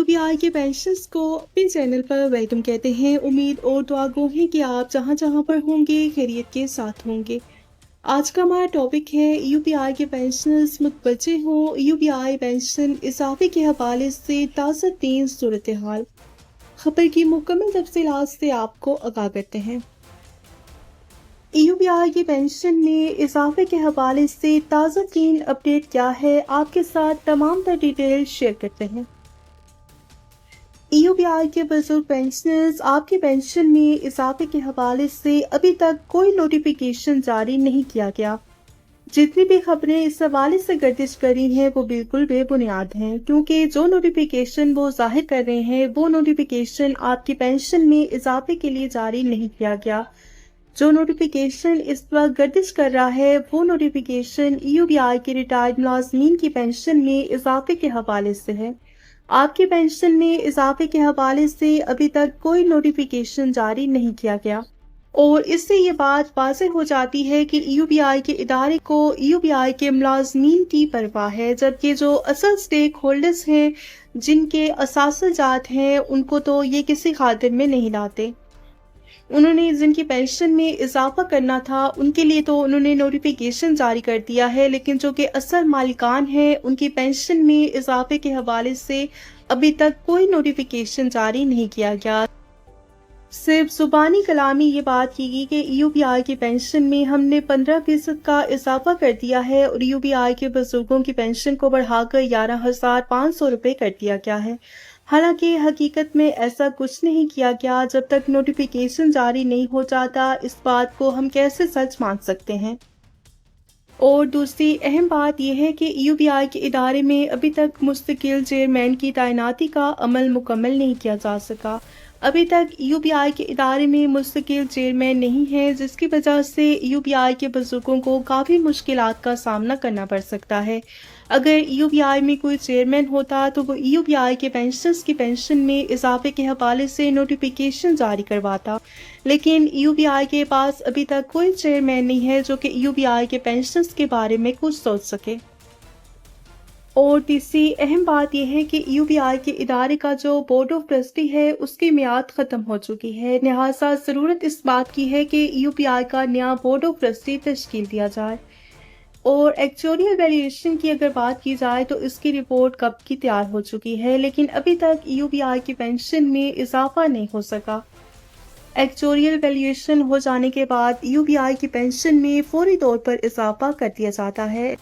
U P I के pensioners को अपने चैनल पर वेलकम कहते हैं। उम्मीद और दुआ गो है कि आप जहां जहां पर होंगे खैरियत के साथ होंगे। आज का हमारा टॉपिक है यू पी आई के पेंशनर्स मुतवज्जे हों, यू पी आई पेंशन इजाफे के हवाले से ताज़ा तीन सूरत हाल। खबर की मुकम्मल तफसीलात से आपको आगाह करते हैं। यू पी आई की पेंशन में इजाफे के हवाले से ताज़ा तीन अपडेट क्या है, आपके साथ तमाम तर डिटेल शेयर करते हैं। यू पी आई के बुजुर्ग पेंशनर्स, आपकी पेंशन में इजाफे के हवाले से अभी तक कोई नोटिफिकेशन जारी नहीं किया गया। जितनी भी खबरें इस हवाले से गर्दिश करी हैं वो बिल्कुल बेबुनियाद हैं, क्योंकि जो नोटिफिकेशन वो जाहिर कर रहे हैं वो नोटिफिकेशन आपकी पेंशन में इजाफे के लिए जारी नहीं किया गया। जो नोटिफिकेशन इस वक्त गर्दिश कर रहा है वो नोटिफिकेशन यू पी आई के रिटायर्ड मुलाजमीन की पेंशन में इजाफे के हवाले से है। आपकी पेंशन में इजाफे के हवाले से अभी तक कोई नोटिफिकेशन जारी नहीं किया गया और इससे ये बात वाज़ेह हो जाती है कि यू पी आई के इदारे को यू पी आई के मुलाजमीन की परवाह है, जबकि जो असल स्टेक होल्डर्स हैं, जिनके असासल जात हैं, उनको तो ये किसी खातिर में नहीं लाते। उन्होंने जिनकी पेंशन में इजाफा करना था उनके लिए तो उन्होंने नोटिफिकेशन जारी कर दिया है, लेकिन जो कि असल मालिकान हैं उनकी पेंशन में इजाफे के हवाले से अभी तक कोई नोटिफिकेशन जारी नहीं किया गया। सिर्फ जुबानी कलामी ये बात की गई कि यू पी आई की पेंशन में हमने 15% का इजाफा कर दिया है और यू पी आई के बुजुर्गों की पेंशन को बढ़ाकर 11,500 रुपये कर दिया गया है। हालांकि हकीकत में ऐसा कुछ नहीं किया गया। जब तक नोटिफिकेशन जारी नहीं हो जाता इस बात को हम कैसे सच मान सकते हैं। और दूसरी अहम बात यह है कि यू पी आई के इदारे में अभी तक मुस्तकिल चेयरमैन की तैनाती का अमल मुकम्मल नहीं किया जा सका। अभी तक यू पी आई के इदारे में मुस्तकिल चेयरमैन नहीं है, जिसकी वजह से यू पी आई के बुजुर्गों को काफ़ी मुश्किलात का सामना करना पड़ सकता है। अगर यू पी आई में कोई चेयरमैन होता तो वो यू पी आई के पेंशनर्स की पेंशन में इजाफे के हवाले से नोटिफिकेशन जारी करवाता, लेकिन यू पी आई के पास अभी तक कोई चेयरमैन नहीं है जो कि यू पी आई के पेंशनर्स के बारे में कुछ सोच सके। और तीसरी अहम बात यह है कि यू पी आई के इदारे का जो बोर्ड ऑफ ट्रस्टी है उसकी मियाद ख़त्म हो चुकी है, लिहाजा ज़रूरत इस बात की है कि यू पी आई का नया बोर्ड ऑफ ट्रस्टी तश्कील दिया जाए। और एक्चुअरियल वैल्यूएशन की अगर बात की जाए तो इसकी रिपोर्ट कब की तैयार हो चुकी है, लेकिन अभी तक यू पी आई की पेंशन में इजाफा नहीं हो सका। एक्चुअरियल वैल्यूएशन हो जाने के बाद यू पी आई की पेंशन में फौरी तौर पर इजाफा कर दिया जाता है।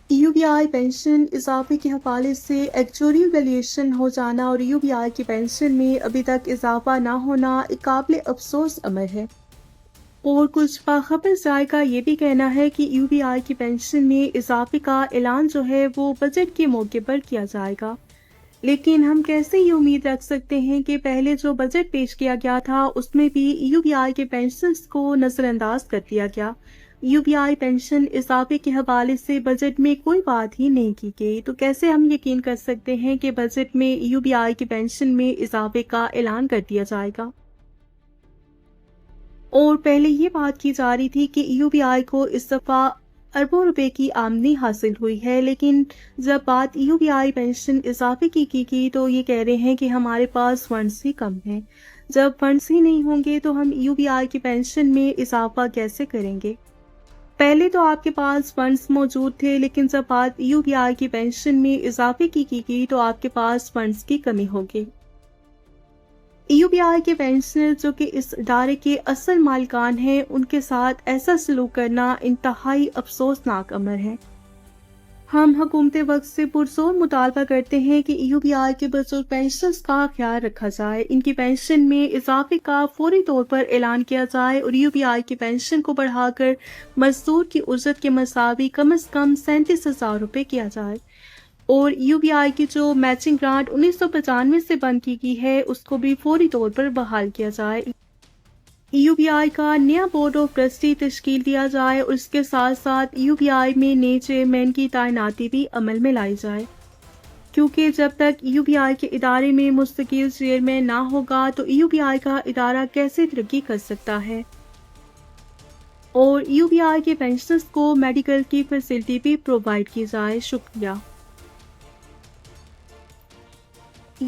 यू पी आई पेंशन इजाफे के हवाले से एक्चुअरियल वैल्यूएशन हो जाना और यू पी आई की पेंशन में अभी तक इजाफा ना होना एक काबिल अफसोस अमर है। और कुछ बाखबर ज़ाय का ये भी कहना है कि यू पी आई की पेंशन में इजाफे का ऐलान जो है वो बजट के मौके पर किया जाएगा, लेकिन हम कैसे ये उम्मीद रख सकते हैं कि पहले जो बजट पेश किया गया था उसमें भी यू पी आई के पेंशनर्स को नज़रअंदाज कर दिया गया। यू पी आई पेंशन इजाफे के हवाले से बजट में कोई बात ही नहीं की गई, तो कैसे हम यकीन कर सकते हैं कि बजट में यू पी आई की पेंशन में इजाफे का ऐलान कर दिया जाएगा। और पहले ये बात की जा रही थी कि यू पी आई को इस दफ़ा अरबों रुपए की आमदनी हासिल हुई है, लेकिन जब बात यू पी आई पेंशन इजाफे की गई तो ये कह रहे हैं कि हमारे पास फंड्स ही कम हैं। जब फंड्स ही नहीं होंगे तो हम यू पी आई की पेंशन में इजाफा कैसे करेंगे। पहले तो आपके पास फंड्स मौजूद थे, लेकिन जब बात यू पी आई की पेंशन में इजाफे की गई तो आपके पास फंड्स की कमी होगी। यू पी आई के पेंशनर जो कि इस इदारे के असल मालिकान हैं, उनके साथ ऐसा सलूक करना इंतहाई अफसोसनाक अमर है। हम हुकूमत वक्त से पुरजोर मुतालबा करते हैं कि यू पी आई के बुजुर्ग पेंशनर्स का ख्याल रखा जाए, इनकी पेंशन में इजाफे का फौरी तौर पर ऐलान किया जाए और यू पी आई की पेंशन को बढ़ाकर मजदूर की उजरत के मसावी कम से कम 37,000 रुपये किया जाए। और यू पी आई की जो मैचिंग ग्रांट 1995 से बंद की गई है उसको भी फौरी तौर पर बहाल किया जाए। यू पी आई का नया बोर्ड ऑफ ट्रस्टी तश्कील दिया जाए और इसके साथ साथ यू पी आई में नए चेयरमैन की तैनाती भी अमल में लाई जाए, क्योंकि जब तक यू पी आई के इदारे में मुस्तकिल चेयरमैन ना होगा तो यू पी आई का इदारा कैसे तरक्की कर सकता है। और यू पी आई के पेंशनर्स को मेडिकल की फैसिलिटी भी प्रोवाइड की जाए। शुक्रिया।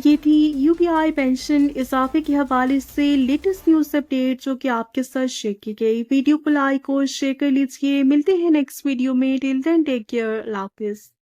یہ تھی UPI پینشن اضافے کے حوالے سے لیٹسٹ نیوز اپڈیٹ جو کہ آپ کے ساتھ شیئر کی گئی۔ ویڈیو کو لائک اور شیئر کر لیجئے۔ ملتے ہیں نیکسٹ ویڈیو میں۔ ٹل دین ٹیک کیئر۔ اللہ حافظ۔